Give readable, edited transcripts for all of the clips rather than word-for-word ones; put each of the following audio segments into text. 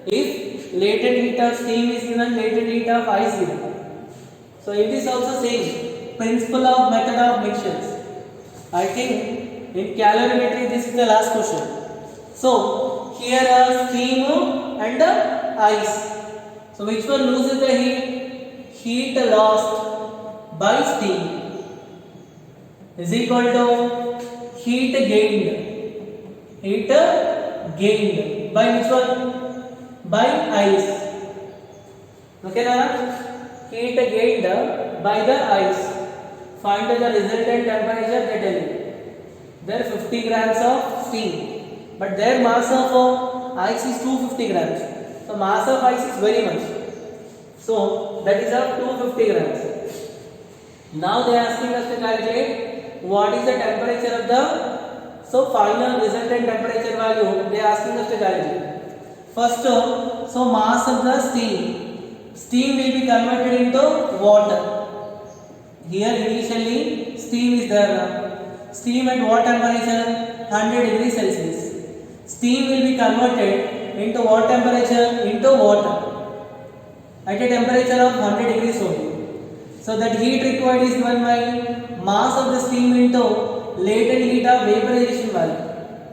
If latent heat of steam is given, latent heat of ice is given. So it is also same principle of method of mixtures. I think in calorimetry this is the last question. So here are steam and the ice. So which one loses the heat? Heat lost by steam is equal to heat gained. Heat gained by which one? By ice. Okay, Nana? Heat gained by the ice. Find the resultant temperature, they tell you. There 50 grams of steam, but their mass of ice is 250 grams. So mass of ice is very much. So that is of 250 grams. Now they are asking us to calculate what is the temperature of the final resultant temperature value. They are asking us to calculate. First, so mass of the steam will be converted into water. Here initially steam is there. Steam at what temperature? 100 degrees Celsius. Steam will be converted into what temperature? Into water at a temperature of 100 degrees only. So that heat required is given by mass of the steam into latent heat of vaporization value.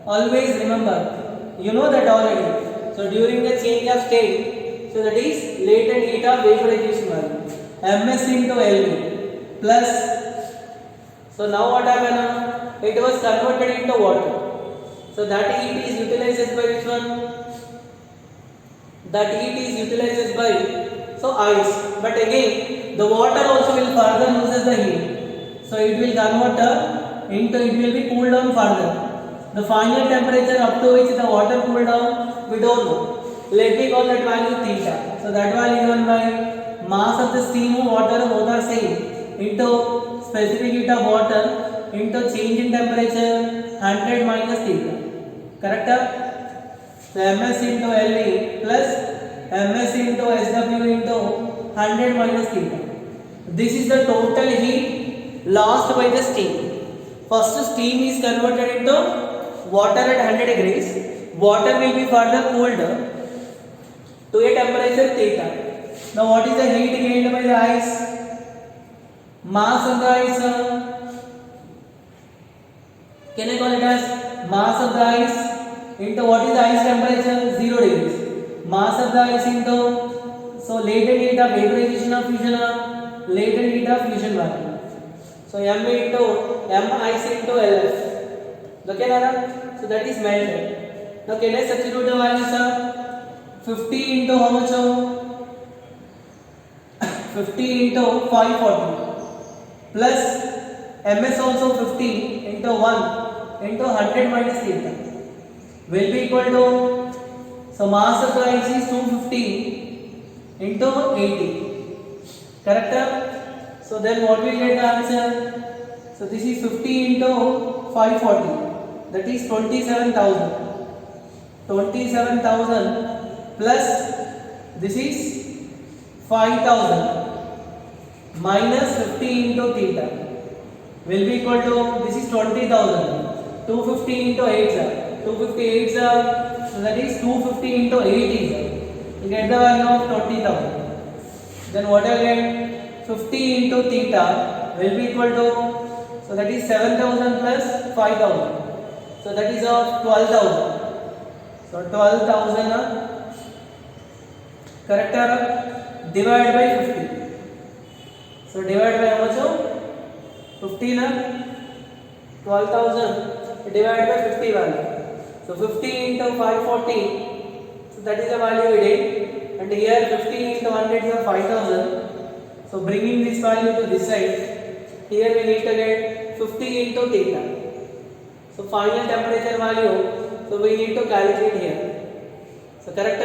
Always remember, you know that already. So during the change of state, so that is latent heat of vaporization value, Ms into Lv plus. So now what happened? It was converted into water. So that heat is utilized by which one? That heat is utilized by ice. But again, the water also will further loses the heat. So it will convert into, it will be cooled down further. The final temperature up to which the water cooled down, we don't know. Let me call that value theta. So that value given by mass of the steam or water both are same into specific heat of water into change in temperature 100 minus theta. Correct? So Ms into Lv plus Ms into Sw into 100 minus theta. This is the total heat lost by the steam. First steam is converted into water at 100 degrees. Water will be further cooled to a temperature theta. Now what is the heat gained by the ice? Mass of the ice. Can I call it as mass of the ice into what is the ice temperature? 0 degrees. Mass of the ice into, so latent heat of vaporization of fusion of latent heat of fusion value. So M into M ice into Lf. Okay, Nana? So that is melted. Now can I substitute the values of 50 into how much? 50 into 540 plus Ms also 50 into 1 into 100 minus theta will be equal to, so mass of the ice is 250 into 80. Correct? So then what will get the answer? So this is 50 into 540, that is 27,000. 27,000 plus this is 5,000 minus 50 into theta will be equal to, this is 20,000. 250 into 8 sir. 258 sir. So that is 250 into 80 sir. You get the value of 20,000. Then what I get? 50 into theta will be equal to, so that is 7,000 plus 5,000. So that is of 12,000. So 12,000 correct, divided by 50. So divide by how much? 50 na? 12,000 divided by 50 value. So 50 into 540. So that is the value we did. And here 50 into 100 is 5,000. So bringing this value to this side, here we need to get 50 into theta. So final temperature value. So we need to calculate here. So correct?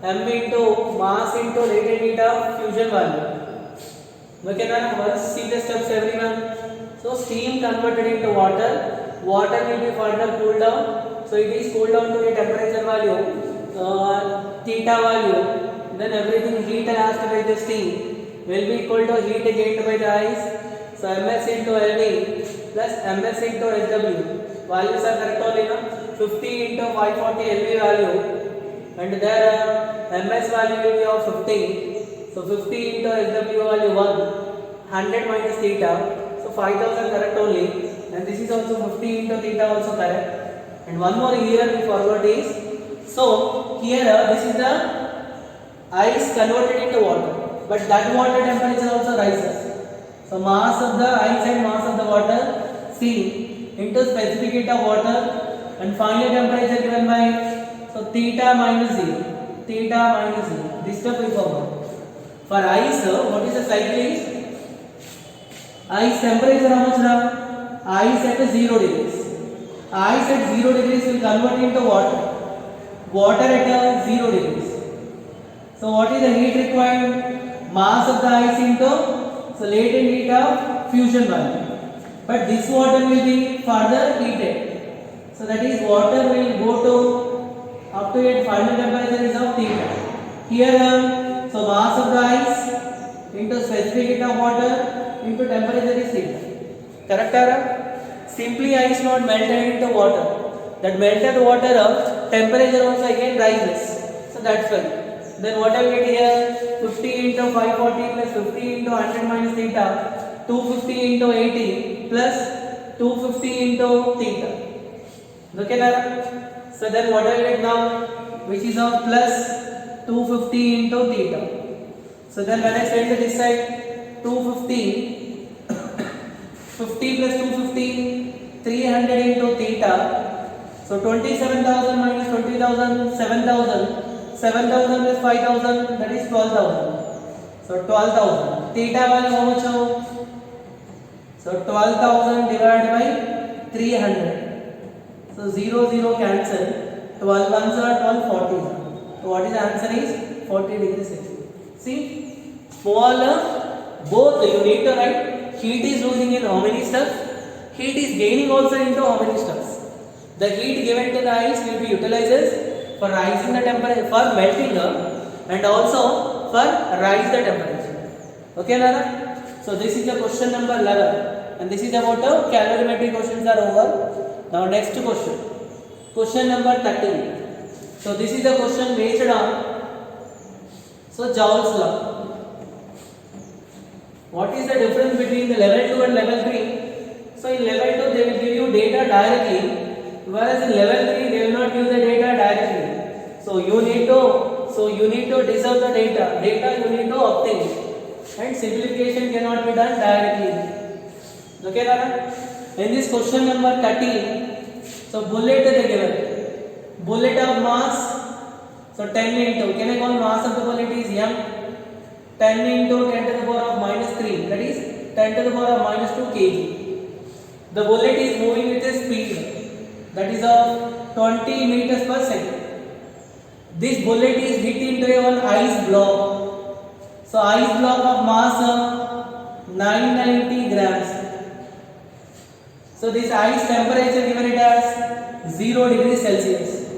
M into mass into latent heat of fusion value. Okay, now once see the steps everyone. So steam converted into water. Water will be further cooled down. So it is cooled down to a temperature value, theta value. Then everything heat lost by the steam will be equal to heat gained by the ice. So Ms into Lv plus Ms into Sw. Values are correct only now. 50 into 540 Lv value and their ms value will be of 50. So 50 into SW value 100 minus theta, so 5000 correct only, and this is also 50 into theta also correct. And one more here we forgot is, so here this is the ice converted into water, but that water temperature also rises. So mass of the ice and mass of the water C into specific heat of water, and final temperature given by, so theta minus Z, theta minus Z. This step we forgot. For ice, what is the cycle is? Ice temperature how much now? Ice at 0 degrees. Ice at 0 degrees will convert into water. Water at 0 degrees. So what is the heat required? Mass of the ice into, so latent heat of fusion value. But this water will be further heated. So that is water will go to up to its final temperature is of theta. Here so mass of the ice into specific heat of water into temperature is theta. Correct or? Simply ice not melted into water. That melted water temperature also again rises. So that's why. Then what I get here? 50 into 540 plus 50 into 100 minus theta, 250 into 80 plus 250 into theta. Okay, now? So then what I get now? Which is of plus 250 into theta. So then when I send to this side, 250, 50 plus 250, 300 into theta. So 27,000 minus 20,000, 7,000. 7,000 plus 5,000, that is 12,000. So 12,000. Theta value how much now? So 12,000 divided by 300. So 0, 0 cancel. 12 ones are 12, 40. So what is the answer is 40 degrees Celsius. See, smaller, both you need to write heat is losing in how many steps? Heat is gaining also into how many steps? The heat given to the ice will be utilized for rising the temperature, for melting and also for rise the temperature. Okay, Nara? So this is the question number 11, and this is about calorimetric questions are over. Now next question, question number 13. So this is the question based on, so Joule's law. What is the difference between the level 2 and level 3? So in level 2 they will give you data directly, whereas in level 3 they will not give the data directly. So you need to deserve the data you need to obtain, and simplification cannot be done directly. Okay, Rana? In this question number 13, so bullet is given. Bullet of mass, so 10 into, can I call mass of the bullet is m? 10 into 10 to the power of minus 3, that is 10 to the power of minus 2 kg. The bullet is moving with a speed, that is of 20 meters per second. This bullet is hit into one ice block. So ice block of mass 990 grams. So this ice temperature given it as 0 degrees Celsius.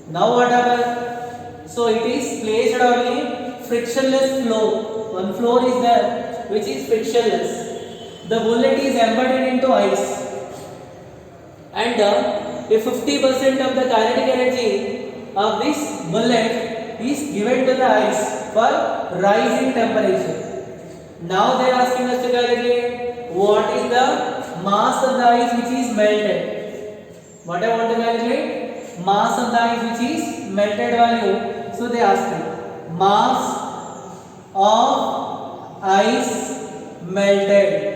Now what happens? So it is placed on a frictionless floor. One floor is there which is frictionless. The bullet is embedded into ice, and if 50% of the kinetic energy of this bullet is given to the ice for rising temperature. Now they are asking us to calculate what is the mass of the ice which is melted. What I want to calculate? Mass of the ice which is melted value. So they ask me mass of ice melted.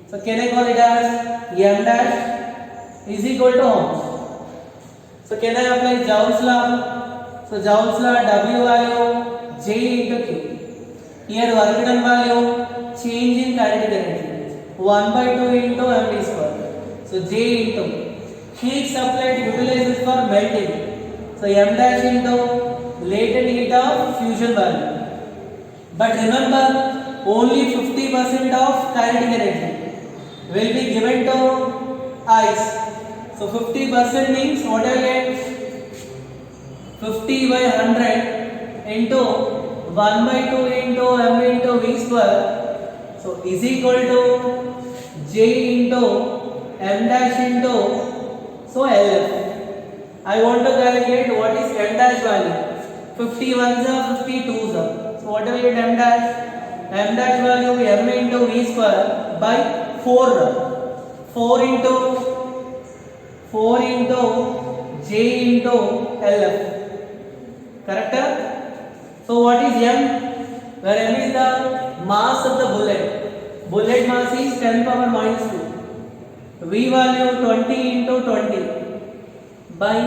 So can I call it as m dash is equal to how much? So can I apply Joule's law? So Joule's law, W value J into Q. Here work done value, change in kinetic energy, 1 by 2 into mv square. So J into heat supplied utilizes for melting. So m dash into latent heat of fusion value. But remember, only 50% of kinetic energy will be given to ice. So 50% means what I get? 50 by 100 into 1 by 2 into m into v square. So is equal to j into m dash into, so LF. I want to calculate what is m dash value. 51s are 52s are. So what will get m dash? M dash value m into v square by 4. 4 into j into LF. Correct? So what is m? Where m is the mass of the bullet. Bullet mass is 10 power minus 2. V value 20 into 20 by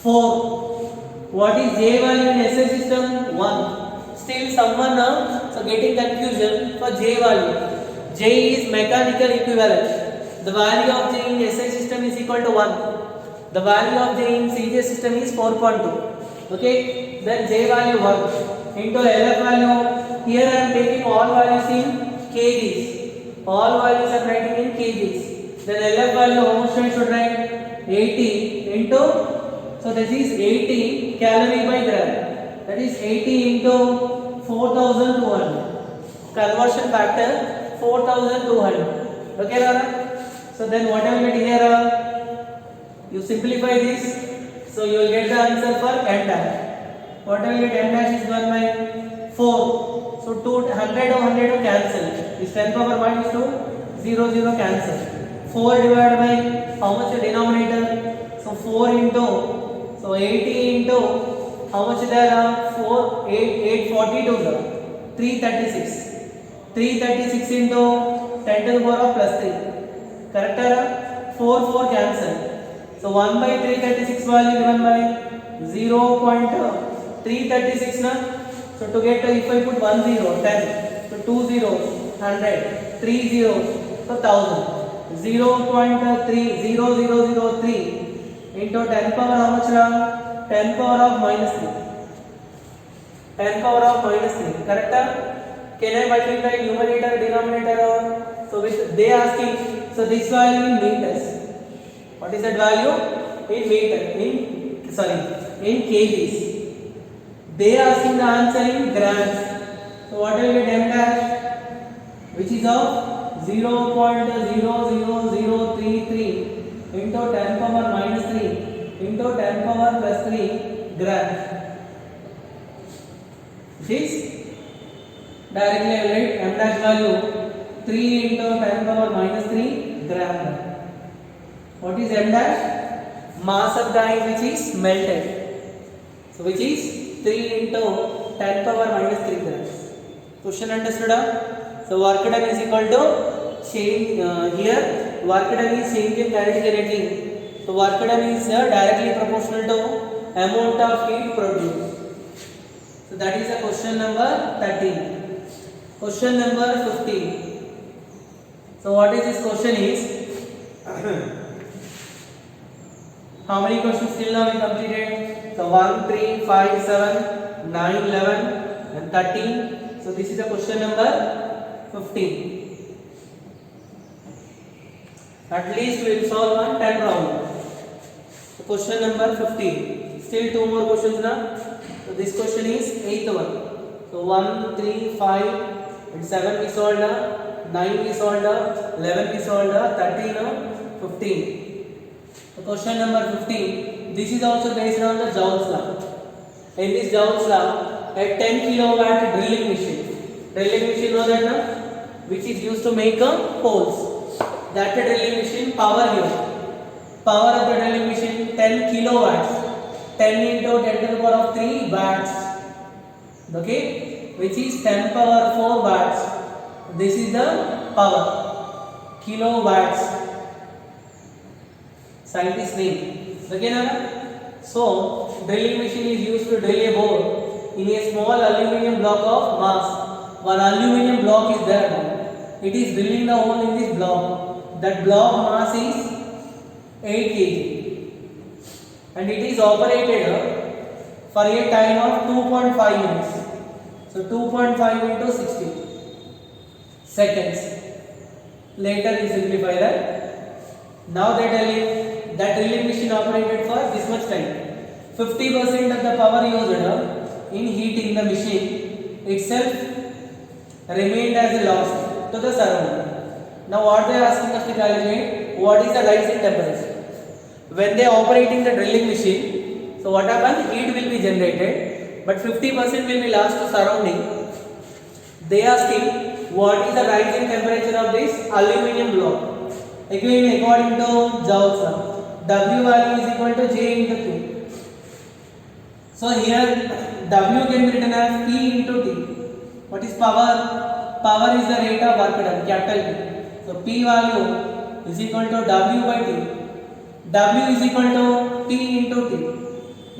4. What is J value in SI system? 1. Still someone so getting confusion for J value. J is mechanical equivalent. The value of J in SI system is equal to 1. The value of J in CJ system is 4.2. Okay, then J value 1 into LF value. Here I am taking all values in kgs. All values I am writing in kgs. Then LF value how much I should write? 80 into, so this is 80 calorie by gram. That is 80 into 4200. Conversion factor 4200. Okay, Rara? So then what I will get here? You simplify this. So you will get the answer for m dash. What I will get m dash is 1 by 4. So 200 or 100 will cancel. Is 10 power minus 2, 0 0 cancel. 4 divided by how much the denominator? So 4 into, so 80 into how much there are? 4, 842 336. 336 into 10 to the power of plus 3. Correct? 4 4 cancel. So 1 by 336 value given by 0.336 na. So to get if I put 1 0, 10. So 2 zeros, 100. 3 zeros, so 1000. 0.30003 into 10 power how much now? 10 power of minus 3. 10 power of minus 3. Correct? Can I multiply numerator denominator? So with they asking, so this value in meters. What is that value? In meter. In kgs. They asking the answer in grams. So what will get m dash? Which is of 0.00033 into 10 power minus 3 into 10 power plus 3 gram. This directly I will write m dash value 3 into 10 power minus 3 gram. What is m dash? Mass of the ice which is melted. So which is 3 into 10 power minus 3 grams. Question understood? So work done is equal to change here work done is change in kinetic energy. So work done is directly proportional to amount of heat produced. So that is the question number 13. Question number 15. So what is this question is? How many questions till now we completed? So 1, 3, 5, 7, 9, 11 and 13. So this is the question number 15. At least we will solve on 10 round. So question number 15. Still 2 more questions now. So this question is 8th one. So 1, 3, 5 and 7 we solved, 9 we solved, 11 we solved, 13, 15. So question number 15. This is also based on the Joule's law. In this Joule's law, a 10 kilowatt drilling machine know that na? Which is used to make holes. That drilling machine power here. Power of the drilling machine 10 kilowatts. 10 into 10 to the power of 3 watts. Okay, which is 10 power 4 watts. This is the power. Kilowatts. Scientist name. Okay, na? So drilling machine is used to drill a hole in a small aluminium block of mass. One aluminium block is there now. It is drilling the hole in this block. That block mass is 8 kg and it is operated for a time of 2.5 minutes. So 2.5 into 60 seconds. Later we simplify that. Now they tell you that drilling machine operated for this much time. 50% of the power used in heating the machine itself remained as a loss to the surrounding. Now what they are asking us to calculate, what is the rise in temperature? when they are operating the drilling machine, so what happens, heat will be generated but 50% will be lost to surrounding. They are asking what is the rising temperature of this aluminum block. Again according to Joule's law, W value is equal to J into Q. So here W can be written as P into T. What is power? Power is the rate of work done, capital P. So P value is equal to W by T. W is equal to P into T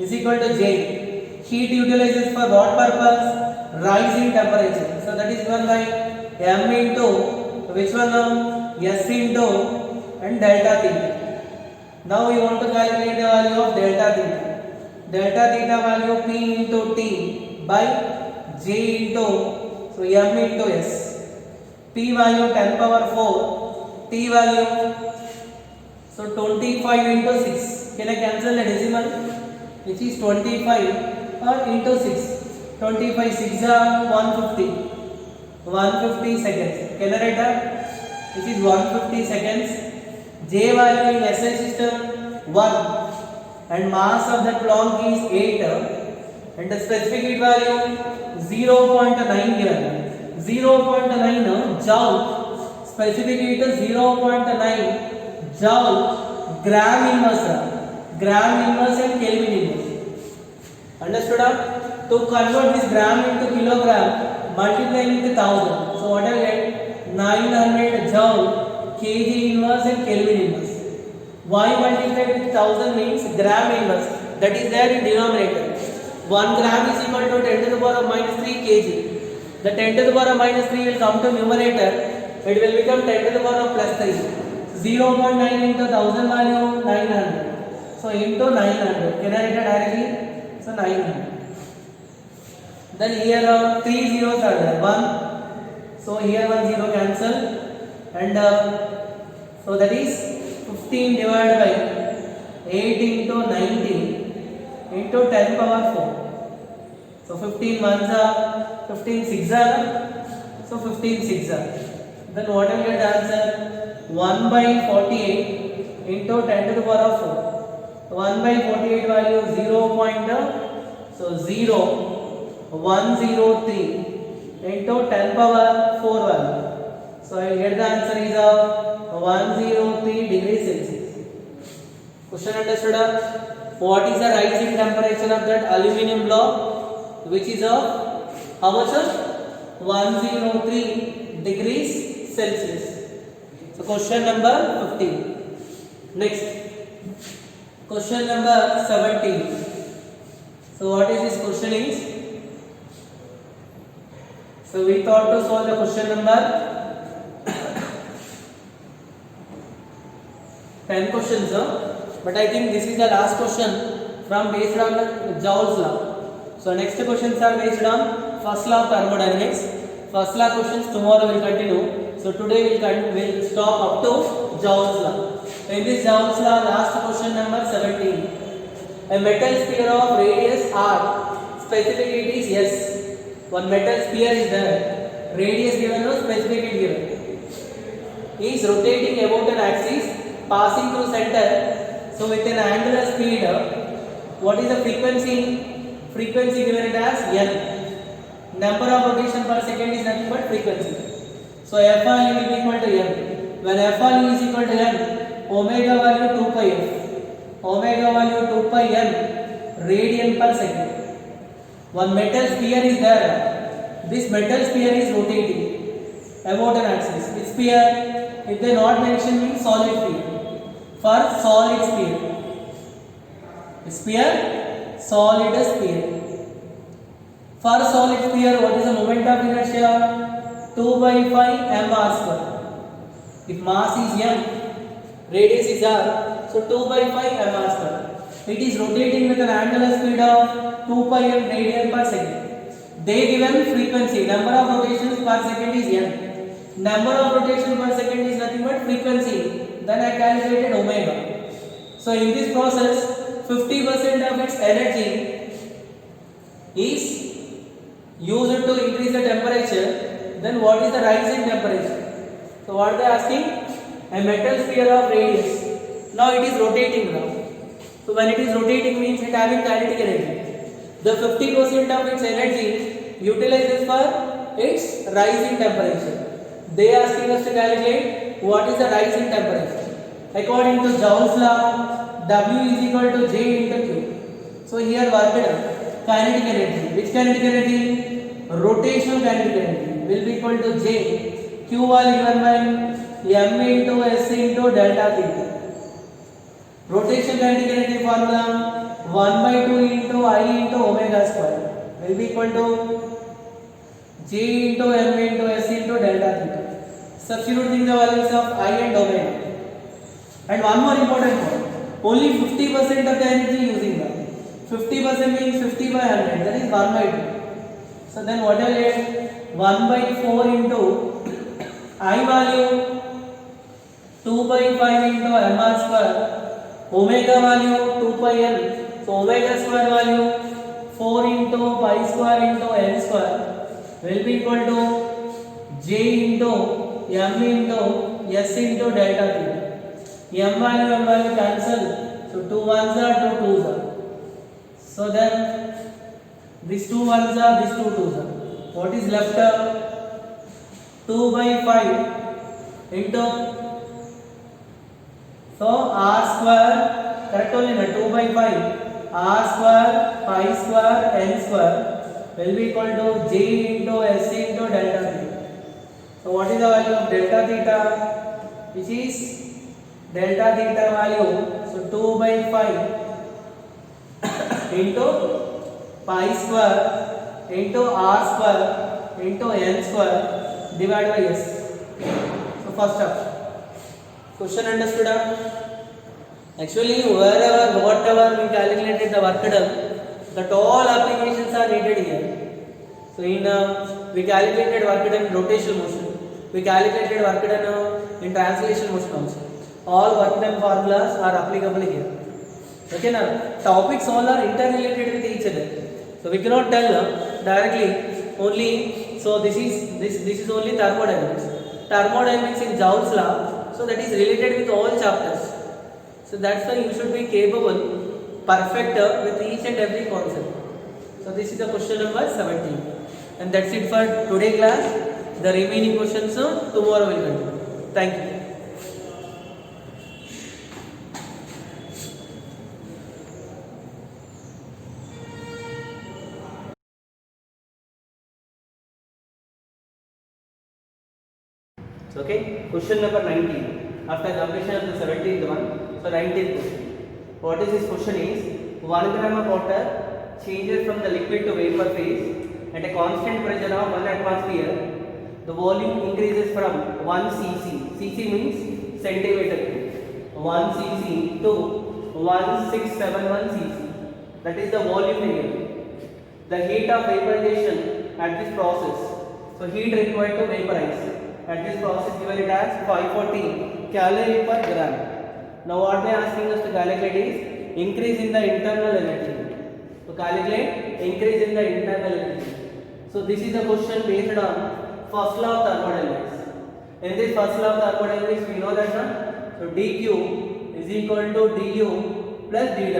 is equal to J. Heat utilizes for what purpose? Rise in temperature. So that is given by M into which one now? S into and delta theta. Now we want to calculate the value of delta theta. Delta theta value P into T by J into so M into S. P value 10 power 4. T value so 25 into 6. Can I cancel the decimal? Which is 25 or into 6. 25 6 are 150. 150 seconds. Can I write that? Which is 150 seconds. J value in SI system 1. And mass of that block is 8 and the specific heat value 0.9 given. 0.9 joule. Specific heat is 0.9 joule gram inverse. Gram inverse and Kelvin inverse. Understood? To convert this gram into kilogram, multiply with 1000. So what I get? 900 joule kg inverse and Kelvin inverse. Why multiplied with 1000 means gram inverse, that is there in denominator. 1 gram is equal to 10 to the power of minus 3 kg. The 10 to the power of minus 3 will come to numerator, it will become 10 to the power of plus 3. 0.9 into 1000 value 900. So into 900. Can I write it directly? So 900. Then here 3 zeros are there. 1. So here 1 0 cancel. And so that is 15 divided by 8 into 90 into 10 power 4. So 15 ones are 15 6 are. So 15 6 are. Then what will get the answer? 1 by 48 into 10 to the power of 4. 1 by 48 value 0.103 into 10 power 4 value. So I will get the answer is 103 degrees Celsius. Question understood? What is the rising temperature of that aluminum block? Which is how much? 103 degrees Celsius. So question number 15. Next, question number 17. So what is this question is? So we thought to solve the question number 10 questions, but I think this is the last question from based on Joule's law. So next questions are based on first law of thermodynamics. First law questions tomorrow will continue. So today we'll stop up to Joule's law. In this Joule's law, last question number 17. A metal sphere of radius r, specific heat is S. One metal sphere is there. Radius given or specific heat given. Is rotating about an axis, passing through center. So with an angular speed, what is the frequency? Frequency given it as n. Number of rotation per second is nothing but frequency. So f value will be equal to n. When f value is equal to n, omega value 2 pi f. Omega value 2 pi n radian per second. One metal sphere is there. This metal sphere is rotating about an axis. This sphere, if they not mention, means solid sphere. For solid sphere, sphere, solid sphere. For solid sphere, what is the moment of inertia? 2 by 5 m r square. If mass is m, radius is r, so 2 by 5 m r square. It is rotating with an angular speed of 2 pi m radian per second. They given frequency, number of rotations per second is n. Number of rotations per second is nothing but frequency. Then I calculated omega. So in this process, 50% of its energy is used to increase the temperature. Then what is the rise in temperature? So what they are asking? A metal sphere of radius. Now it is rotating now. So when it is rotating means it having kinetic energy. The 50% of its energy utilizes for its rise in temperature. They are asking us to calculate what is the rise in temperature. According to Joule's law, W is equal to J into Q. So here work done. Kinetic energy. Which kinetic energy? Rotational kinetic energy will be equal to J. Q value given by M into S into delta theta. Rotation kinetic energy formula 1 by 2 into I into omega square will be equal to J into M into S into delta theta. Substituting the values of I and omega. And one more important point, only 50% of the energy using that. 50% means 50 by 100, that is 1 by 2. So then what will get? 1 by 4 into I value 2 by 5 into mr square, omega value 2 pi n. So omega square value 4 into pi square into n square will be equal to J into M into S into delta theta. M value cancel. So 2 ones are 2 twos are. So then these 2 ones are, these 2 twos are. What is left? 2 by 5 into, so r square, correct only na, 2 by 5 r square pi square n square will be equal to J into S into delta theta. So what is the value of delta theta? Which is delta theta value, so 2 by 5 into pi square into r square into n square divided by s. So first up, question understood? Actually wherever whatever we calculated the work done, that all applications are needed here. So in we calculated work done in rotational motion, we calculated work done in translation motion also. All work done formulas are applicable here. Okay now, topics all are interrelated with each other. So we cannot tell directly only, so this is only thermodynamics. Thermodynamics in Joule's law, so that is related with all chapters. So that's why you should be capable, perfect with each and every concept. So this is the question number 17. And that's it for today class. The remaining questions tomorrow will continue. Thank you. Okay, question number 19. After completion of the 17th one, so 19th question. What is this question is, 1 gram of water changes from the liquid to vapor phase at a constant pressure of 1 atmosphere. The volume increases from 1 cc, cc means centimeter cube, 1 cc to 1671 cc. That is the volume given. The heat of vaporization at this process, so heat required to vaporize at this process given it as 540 calorie per gram. Now what they are asking us to calculate is increase in the internal energy. So calculate increase in the internal energy. So this is a question based on first law of thermodynamics. In this first law of thermodynamics we know that so dq is equal to du plus dw.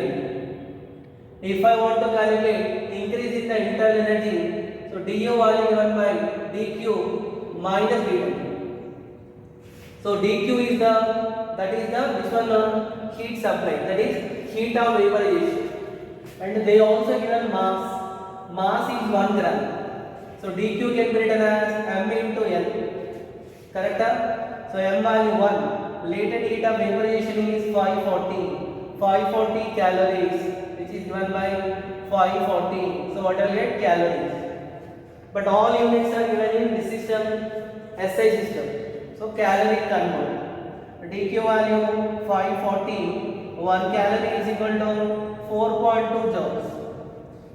If I want to calculate increase in the internal energy, so du value given by dq minus dw. So dq is this one heat supply, that is heat of vaporization, and they also given mass. Mass is 1 gram. So dq can be written as m into L. Correct? So m value 1. Latent heat of vaporization is 540 calories, which is given by 540. So what will get calories? But all units are given in this system, SI system. So calorie convert. dq value 540, 1 calorie is equal to 4.2 joules.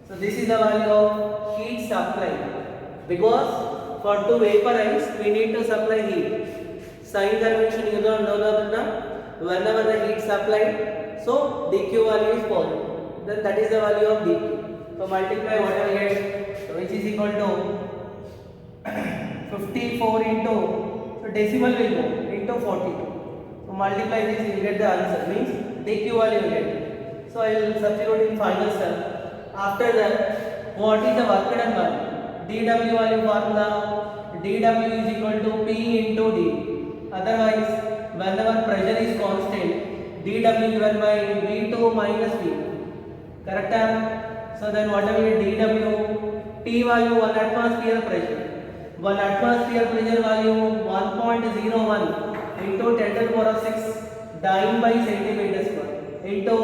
So this is the value of heat supply, because for to vaporize we need to supply heat. Sign convention you don't know that whenever the heat supplied, so dq value is positive, then that is the value of dq. So multiply whatever you get, which is equal to 54 into, so decimal will go into 42. So multiply this, you will get the answer, means dq value you get. So I will substitute in final step. After that, what is the work done value? dW value formula, dW is equal to P into D. Otherwise, whenever pressure is constant, dW given by V2 minus V. Correct? So then what will be dW? P value 1 atmosphere pressure. 1 atmosphere pressure value 1.01 into 10 to the power of 6 dyne by centimeters square into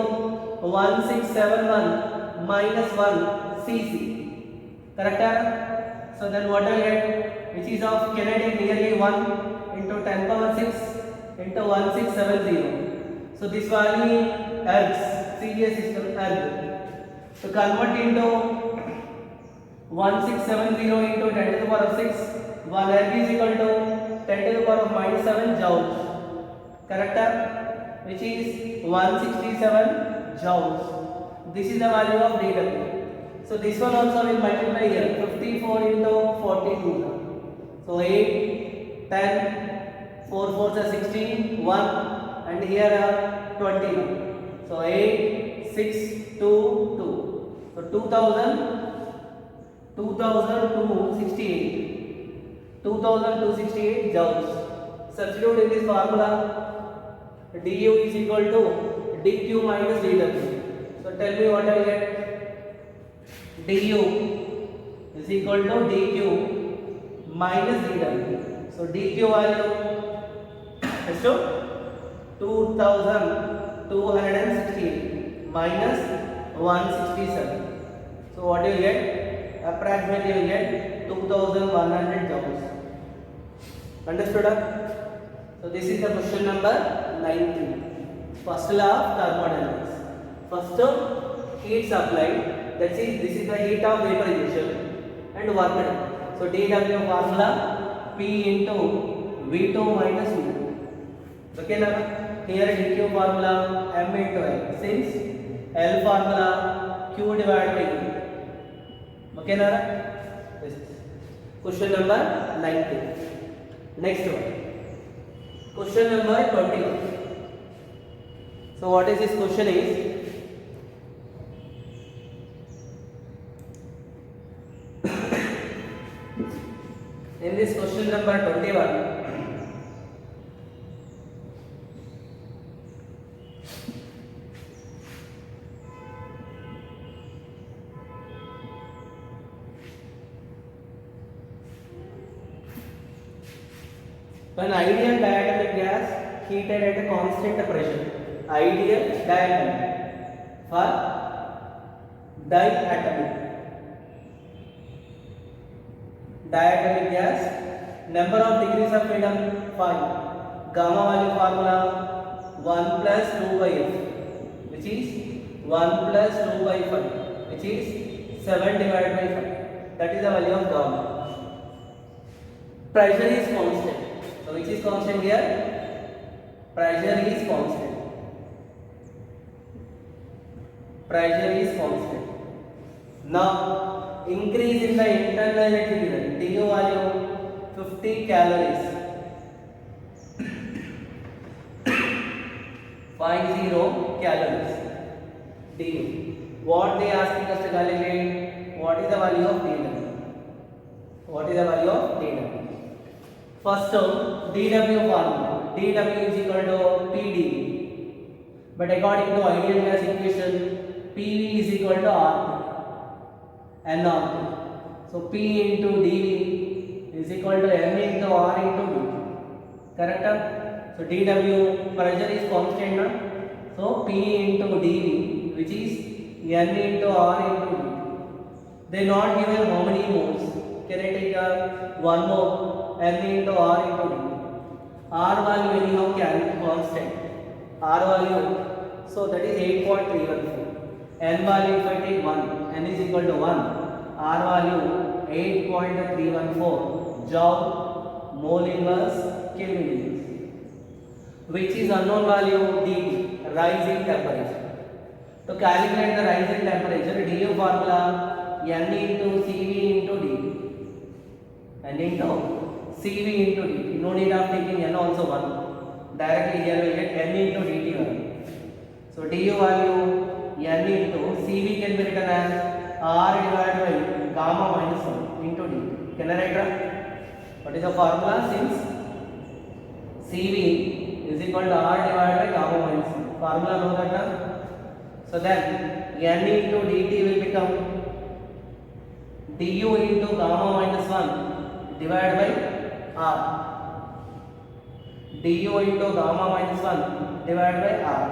1671 minus 1 cc. Correct? So then what I get, which is of kinetic nearly 1 into 10 power 6 into 1670. So this value ergs, CGS system erg. So convert into 1670 into 10 to the power of 6, 1 erg is equal to 10 to the power of minus 7 joules. Correct? Which is 167 joules. This is the value of dW. So this one also will multiply here, 54 into 42. So 8, 10, 4 4s are 16, 1 and here are 21. So 8, 6, 2, 2. So 2268 joules. Substitute in this formula, du is equal to dq minus dw. So tell me what I will get. du is equal to dq minus dw. So dq value is to 2268 minus 167. So what you get? Approximately you get 2100 joules. Understood? So this is the question number 19. First law of thermodynamics. First heat supplied. That is, this is the heat of vaporization and work done. So dW formula P into V2 minus V2. Okay now, here dQ formula M into L. Since L formula Q divided by E. Okay now, yes. Question number 19. Next one. Question number 21. So what is this question is? In this question number 21, when ideal diatomic gas heated at a constant pressure, ideal diatomic for diatomic gas, number of degrees of freedom 5, gamma value formula 1 plus 2 by f, which is 1 plus 2 by 5, which is 7 divided by 5. That is the value of gamma. Pressure is constant. So which is constant here? Pressure is constant. Pressure is constant. Now increase in the internal electric du value 50 calories. 50 calories du. What they asking us to calculate? What is the value of dW? What is the value of dW? First term, dW formula. dW is equal to PD. But according to ideal gas equation, PV is equal to RT. NRT. So P into dV is equal to M into R into V. Correct? So dW pressure is constant. So P into dV, which is N into R into V. They not given how many moles. Can I take one more? N into R into V. R value anyhow constant. R value, so that is 8.314. N value if I take 1, N is equal to 1. R value 8.314 joule mole inverse Kelvin inverse, which is unknown value dT, rise in temperature. To calculate the rise in temperature, du formula N into Cv into dT. N into Cv into dT. No need of taking N also 1. Directly here we will get N into dT value. So du value n into Cv can be written as R divided by gamma minus 1 into dt. Can I write that? What is the formula? Since Cv is equal to R divided by gamma minus 1. Formula know that now? So then n into dt will become du into gamma minus 1 divided by R. Du into gamma minus 1 divided by R.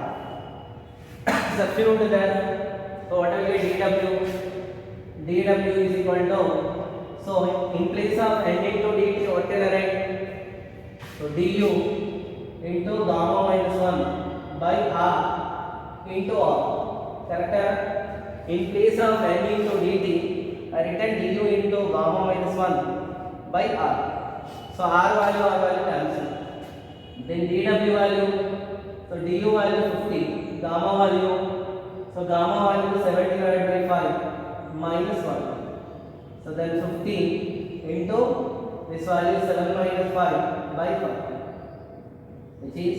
Substitute there. So what will be dw? Dw is equal to, so in place of n into dt, what can I write? So du into gamma minus 1 by R into R. Correct? In place of n into dt, I written du into gamma minus 1 by R. So R value cancel. Then dw value, so du value 50, gamma value, so gamma value 7 divided by 5 minus 1. So then 50 into this value 7 minus 5 by 5, which is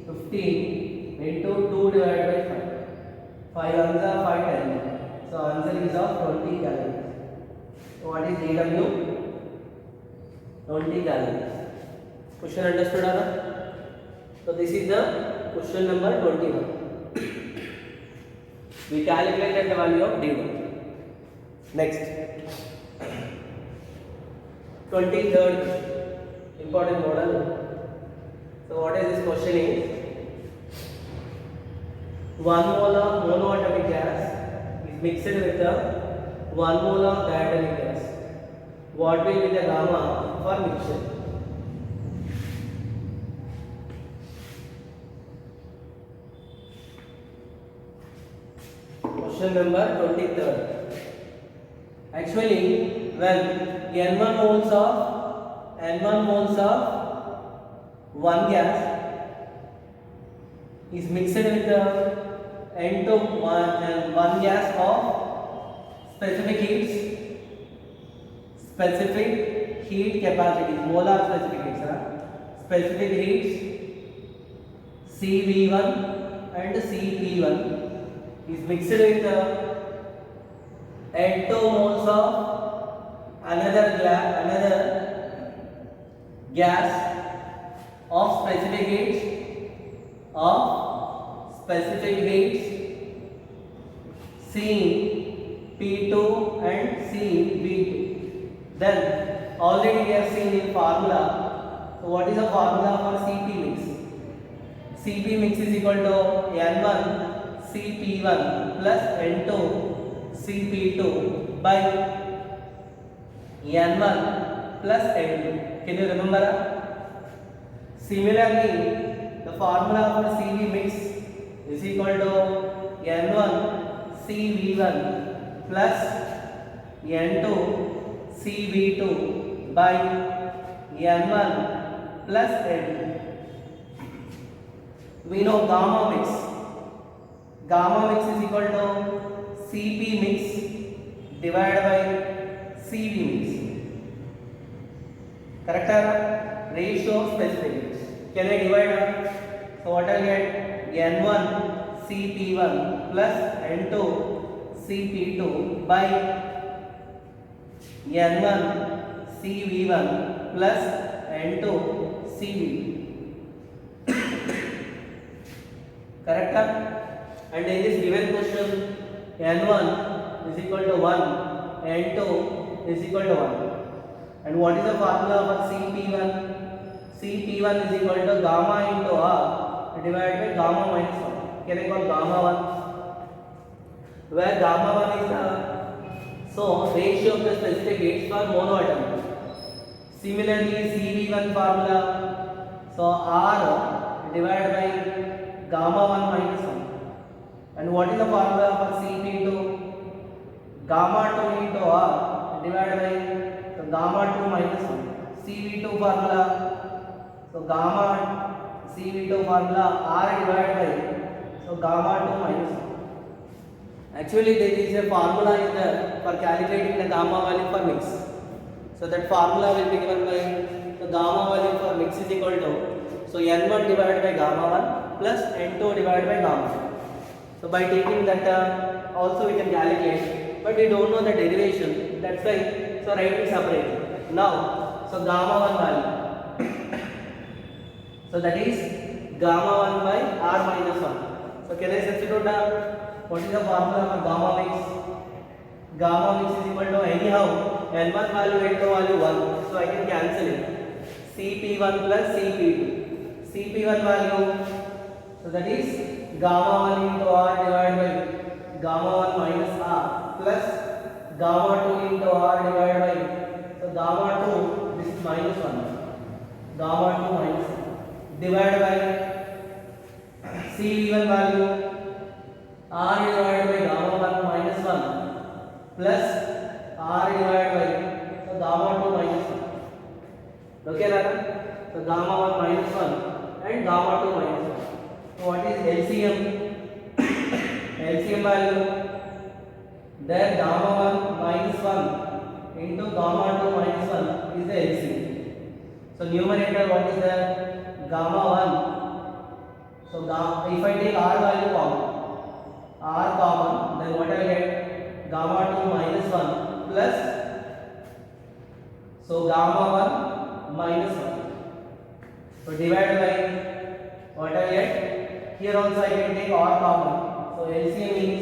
15 into 2 divided by 5. 5 ones are 5 10. So answer is of 20 calories. So what is dw? 20 calories. Question understood, Anna? So this is the question number 21. We calculated the value of d1. Next, 23rd important model. So what is this question is, 1 mole of monoatomic gas is mixed with 1 mole of diatomic gas. What will be the gamma for mixture? Question number 23rd. Actually, when n1 moles of one gas is mixed with n2 one gas of specific heat capacity, molar specific heats, specific heats Cv1 and Cp1 is mixed with n2 moles of another gas of specific heats Cp2 and Cv2. Then already we have seen in formula. So what is the formula for Cp mix? Cp mix is equal to n1 Cp1 plus n2 Cp2 by n1 plus n2. Can you remember? Similarly, the formula for Cv mix is equal to n1 Cv1 plus n2 Cv2 by n1 plus n2. We know gamma mix. Gamma mix is equal to Cp mix divided by Cv mix. Correct? Ratio of specific mix. Can I divide? So what I get? n1 Cp1 plus n2 Cp2 by n1 Cv1 plus n2 Cv2. Correct? And in this given question, n1 is equal to 1, n2 is equal to 1. And what is the formula for Cp1? Cp1 is equal to gamma into R divided by gamma minus 1. Can I call gamma 1? Where gamma 1 is the ratio of the specific heats for monoatomic. Similarly, Cv1 formula, so R divided by gamma 1 minus 1. And what is the formula for Cp2? Gamma 2 into R divided by gamma 2 minus 1. Cv2 formula, so gamma Cv2 formula R divided by gamma 2 minus 1. Actually, there is a formula in the for calculating the gamma value for mix. So that formula will be given by the gamma value for mix is equal to, so n1 divided by gamma 1 plus n2 divided by gamma 2. So by taking that also we can calculate, but we don't know the derivation. That's why so write it separately. Now so gamma 1 value. So that is gamma 1 by r minus 1. So can I substitute what is the formula for gamma mix? Gamma mix is equal to anyhow n1 value into value 1. So I can cancel it. Cp1 plus Cp2. Cp1 value, so that is gamma 1 into r divided by gamma 1 minus r plus gamma 2 into r divided by, so gamma 2, this is minus 1, gamma 2 minus 1 divided by Cv1 value r divided by gamma 1 minus 1 plus r divided by, so gamma 2 minus 1. Okay, Rana? So gamma 1 minus 1 and gamma 2 minus 1. So what is LCM? LCM value, there gamma 1 minus 1 into gamma 2 minus 1 is the LCM. So numerator, what is the gamma 1? So if I take r value common, then what I get? Gamma 2 minus 1 plus, so gamma 1 minus 1. So divided by what I get? Here also I can take r common. So LCM means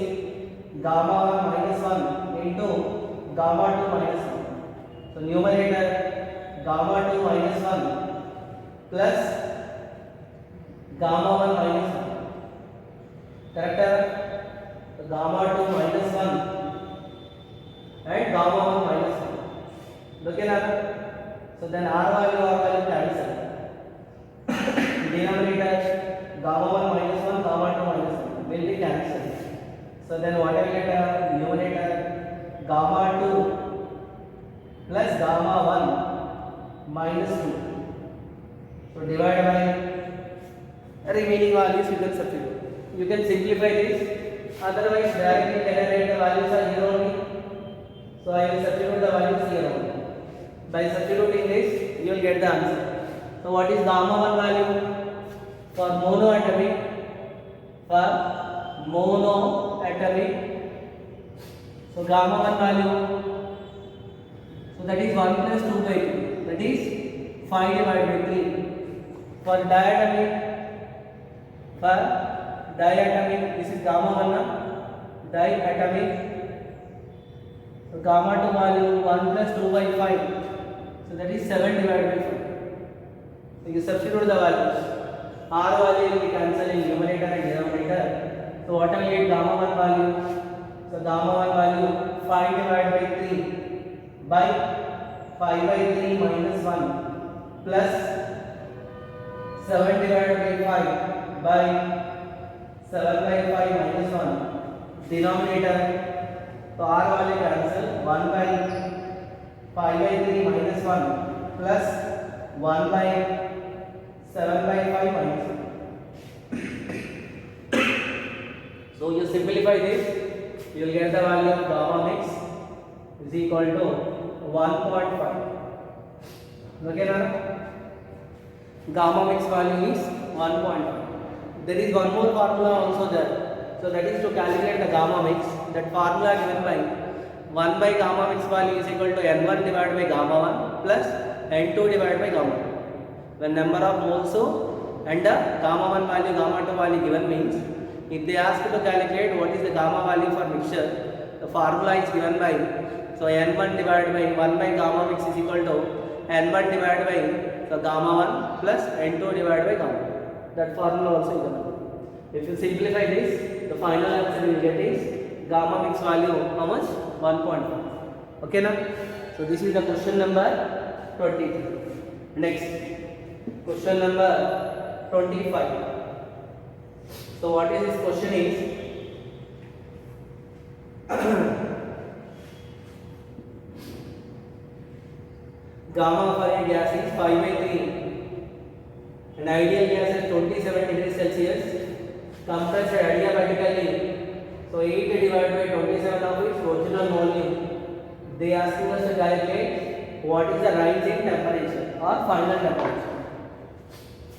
gamma 1 minus 1 into gamma 2 minus 1. So numerator gamma 2 minus 1 plus gamma 1 minus 1. Correct? So gamma 2 minus 1 and gamma 1 minus 1. Look at that. So then r value cancel. Denominator gamma 1 minus 1, gamma 2 minus 1 will be cancelled. So then what I get? Numerator gamma 2 plus gamma 1 minus 2. So divided by remaining values you can substitute. You can simplify this. Otherwise directly generate the values are here only. So I will substitute the values here only. By substituting this, you will get the answer. So what is gamma 1 value? For monoatomic, so gamma 1 value, so that is 1 plus 2 by 2, that is 5 divided by 3. For diatomic, this is gamma 1, diatomic, so gamma 2 value 1 plus 2 by 5, so that is 7 divided by 5. So you substitute the values. R value will be cancelled in numerator and denominator. So what will get gamma 1 value? So gamma 1 value 5 divided by 3 by 5 by 3 minus 1 plus 7 divided by 5 by 7 by 5 minus 1. Denominator, so R value cancel 1 by 5 by 3 minus 1 plus 1 by 7 by 5 minus 1. So you simplify this, you will get the value of gamma mix is equal to 1.5. Okay, now gamma mix value is 1.5. There is one more formula also there. So that is to calculate the gamma mix. That formula given by 1 by gamma mix value is equal to n1 divided by gamma 1 plus n2 divided by gamma 2. When number of moles and the gamma 1 value, gamma 2 value given means, if they ask you to calculate what is the gamma value for mixture, the formula is given by, so n1 divided by 1 by gamma mix is equal to n1 divided by the gamma 1 plus n2 divided by gamma 2. That formula also is given. If you simplify this, the final answer you will get is gamma mix value how much? 1.5. Okay now? So this is the question number 23. Next. Question number 25. So what is this question is gamma for a gas is 5 by 3 and ideal gas is 27 degrees Celsius, compressed adiabatically, so 8 divided by 27 of its original volume. They asking us to calculate what is the rise in temperature or final temperature.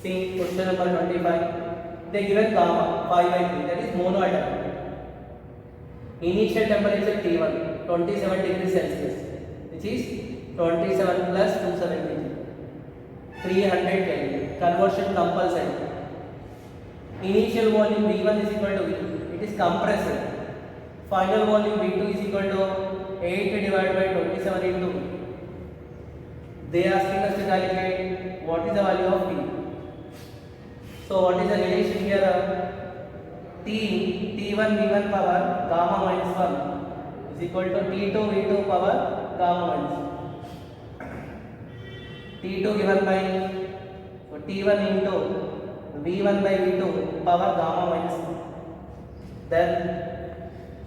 See question number 25. They given gamma 5 by 3, that is monoatomic. Initial temperature T1 27 degrees Celsius, which is 27 plus 270, 300 Kelvin. Conversion compulsory. Initial volume V1 is equal to V. It is compressed. Final volume V2 is equal to 8 divided by 27 into V. They are asking us to calculate what is the value of T. So what is the relation here? T1 V1 power gamma minus 1 is equal to T2 V2 power gamma minus 1. T2 given by T1 into V1 by V2 power gamma minus 1. Then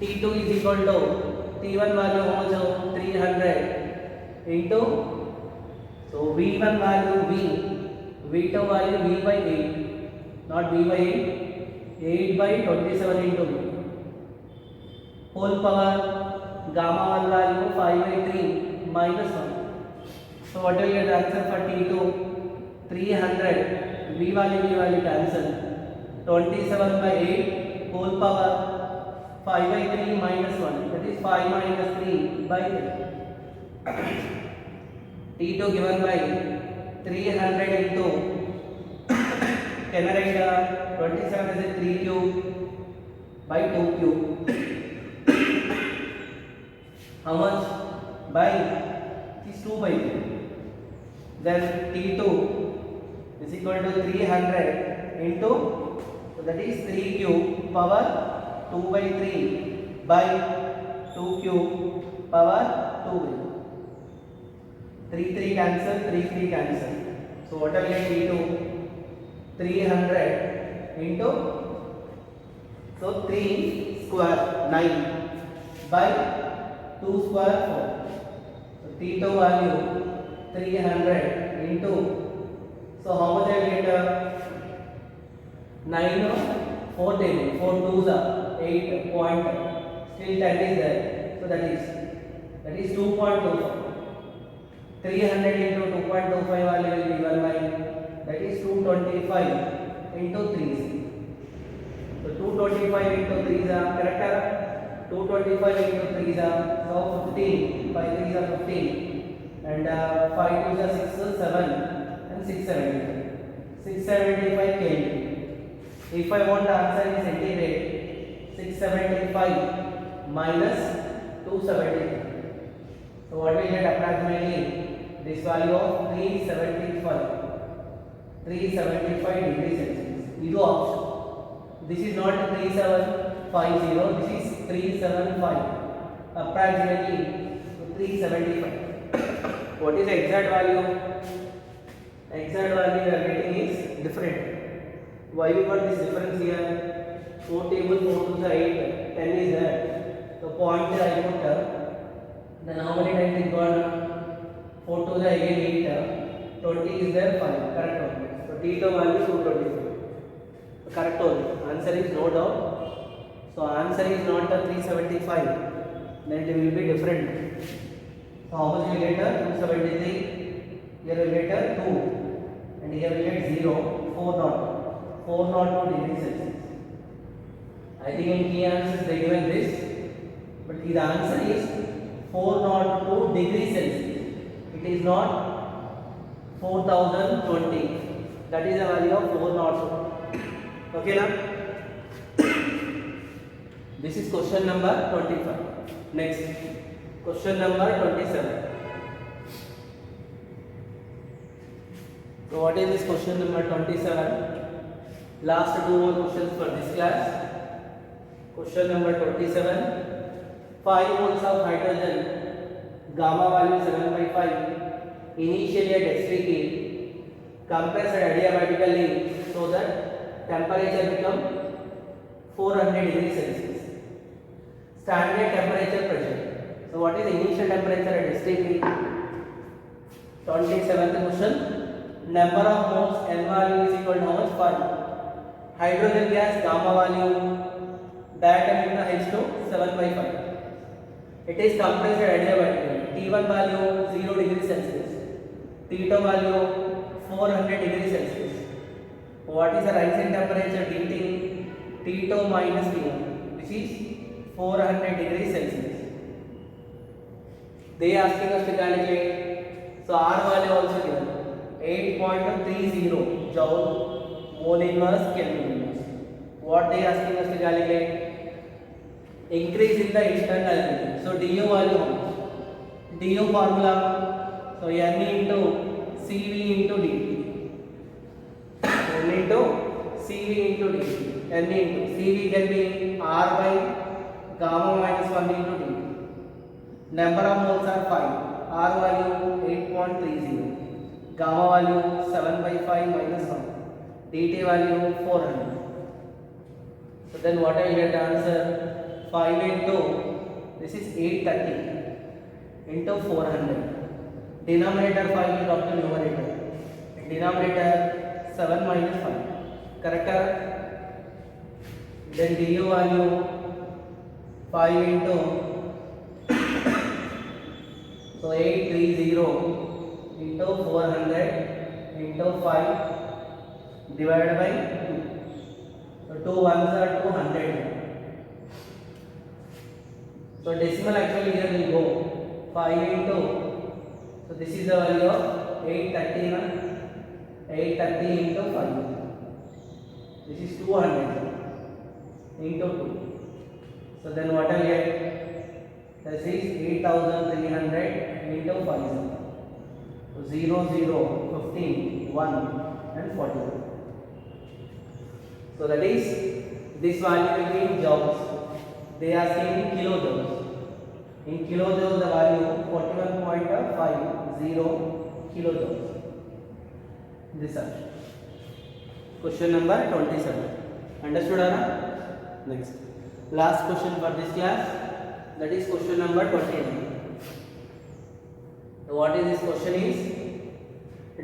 T2 is equal to T1 value how much? 300 into, so V1 value V, V2 value V by 8, not V by 8, 8 by 27 into V. Whole power gamma 1 value 5 by 3 minus 1. So what will get the answer for T2? 300, V value cancel. 27 by 8 whole power 5 by 3 minus 1, that is 5 minus 3 by 3. T2 given by 300 into, can I write 27 as a 3 cube by 2 cube. How much? By, it is 2 by 3. Then T2 is equal to 300 into, so that is 3 cube power 2 by 3 by 2 cube power 2 by 3 cancel, 3 cancel. So what will get T2? 300 into, so 3 square 9 by 2 square 4. So T2 value 300 into, so how much I will get? 9 4 table, 4 2s are 8 point, still 10 is there, so that is 2.25. 300 into 2.25 value will be 1 by, that is 225 into 3. So 225 into 3 are correct? 225 into 3 are, so 15, 5 3s are 15, and 5 2s are 6, 7, and 675. 675 Kelvin. If I want the answer in centigrade, 675 minus 273. So what we get approximately? This value of 375 degrees Celsius. This option. This is not 3750. This is 375. Approximately 375. What is the exact value? Exact value we are getting is different. Why we got this difference here? 4 table, 4 to the 8, 10 is there. So point I put, then how many times it got? 4 to the again 8, 20 is there, 5, correct only. So T2 value 225, correct only. Answer is no doubt. So answer is not the 375, then it will be different. So how much we get? 273, here we get 2, and here we get 0, 402 degrees Celsius. I think in key answers they given this, but the answer is 402 degrees Celsius. It is not 4020. That is the value of 402. Okay now? This is question number 25. Next, question number 27. So what is this question number 27? Last 2 more questions for this class. Question number 27. 5 moles of hydrogen, gamma value 7 by 5, initially at S3K, compressed adiabatically so that temperature become 400 degrees Celsius. Standard temperature pressure. So what is the initial temperature at S3K? 27th question. Number of moles N value is equal to how much? 5. Hydrogen gas gamma value, diatomic H2 7 by 5. It is compressed adiabatically. T1 value 0 degrees Celsius. T2 value 400 degrees Celsius. What is the rising temperature? T2 minus T1, which is 400 degrees Celsius. They asking us to calculate. So R value also given 8.30 joule mole inverse Kelvin inverse. What they asking us to calculate? Increase in the internal energy. So du value how much? Du formula. So N into Cv into dt. N into Cv into dt. N into Cv can be R by gamma minus 1 into dt. Number of moles are 5. R value 8.30. Gamma value 7 by 5 minus 1. dt value 400. So then what I will get the answer? 5 into, this is 830 into 400. Denominator 5 will come to numerator. Denominator 7 minus 5. Correct? Then du value 5 into, so 830 into 400 into 5 divided by 2. So 2 ones are 200. So decimal actually here will go 5 into, so this is the value of 830 into 5. This is 200 into 2. So then what I get? This is 8300 into 5. So 0, 0, 15, 1 and 41. So that is, this value will be in joules. They are saying in kilojoules. In kilojoules the value 41.50 kilojoules. This are question number 27. Understood, Anna? Next. Last question for this class, that is question number 29. So what is this question is,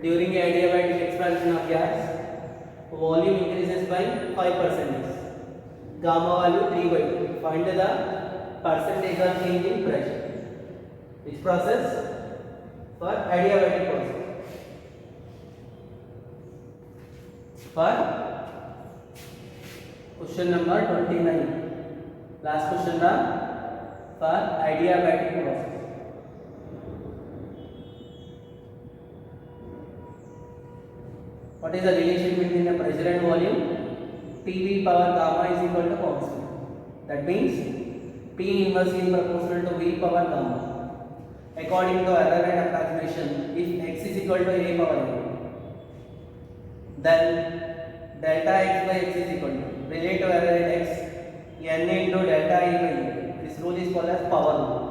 during adiabatic expansion of gas, volume increases by 5%. Gamma value 3 by 2. Find the percentage of change in pressure. Which process? For adiabatic process. For question number 29. Last question for adiabatic process. What is the relation between the pressure and volume? PV power gamma is equal to constant. That means P inversely proportional to V power gamma. According to error and approximation, if x is equal to A power n, then delta x by x is equal to, relate to error in x, n into delta E by E. This rule is called as power rule.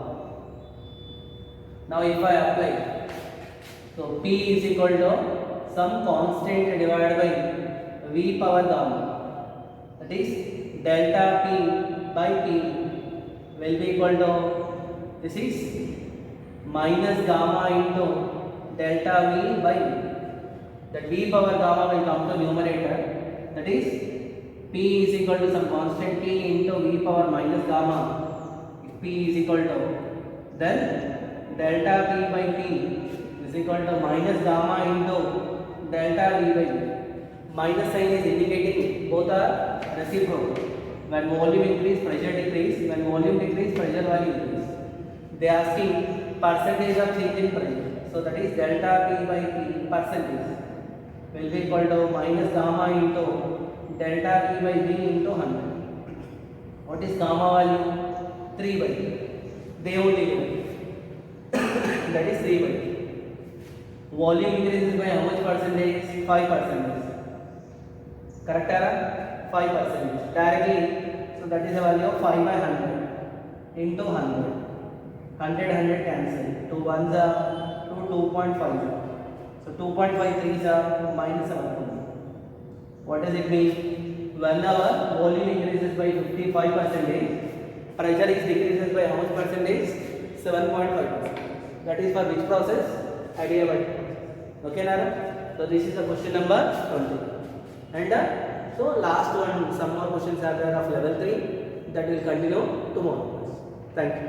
Now if I apply, so P is equal to some constant divided by V power gamma. That is delta P by P will be equal to, this is minus gamma into delta V by V. That V power gamma will come to numerator. That is P is equal to some constant P into V power minus gamma. If P is equal to, then delta P by P is equal to minus gamma into delta V by V. Minus sign is indicating both are reciprocal. When volume increase, pressure decrease. When volume decrease, pressure value increase. They are asking percentage of change in pressure. So that is delta P by P percentage will be equal to minus gamma into delta P by V into 100. What is gamma value? 3 by. They only given. That is 3 by. Volume increases by how much percentage? 5%. Correct error? 5%. Directly, so that is the value of 5 by 100 into 100. 100 cancel. 2 ones are 2.5. So 2.53 is a minus 7. What does it mean? When our volume increases by 55%, pressure is decreases by how much percentage? 7.5%. That is for which process? Adiabatic. Okay, Nara? So this is the question number 20. And so last one, some more questions are there of level 3 that will continue tomorrow. Thank you.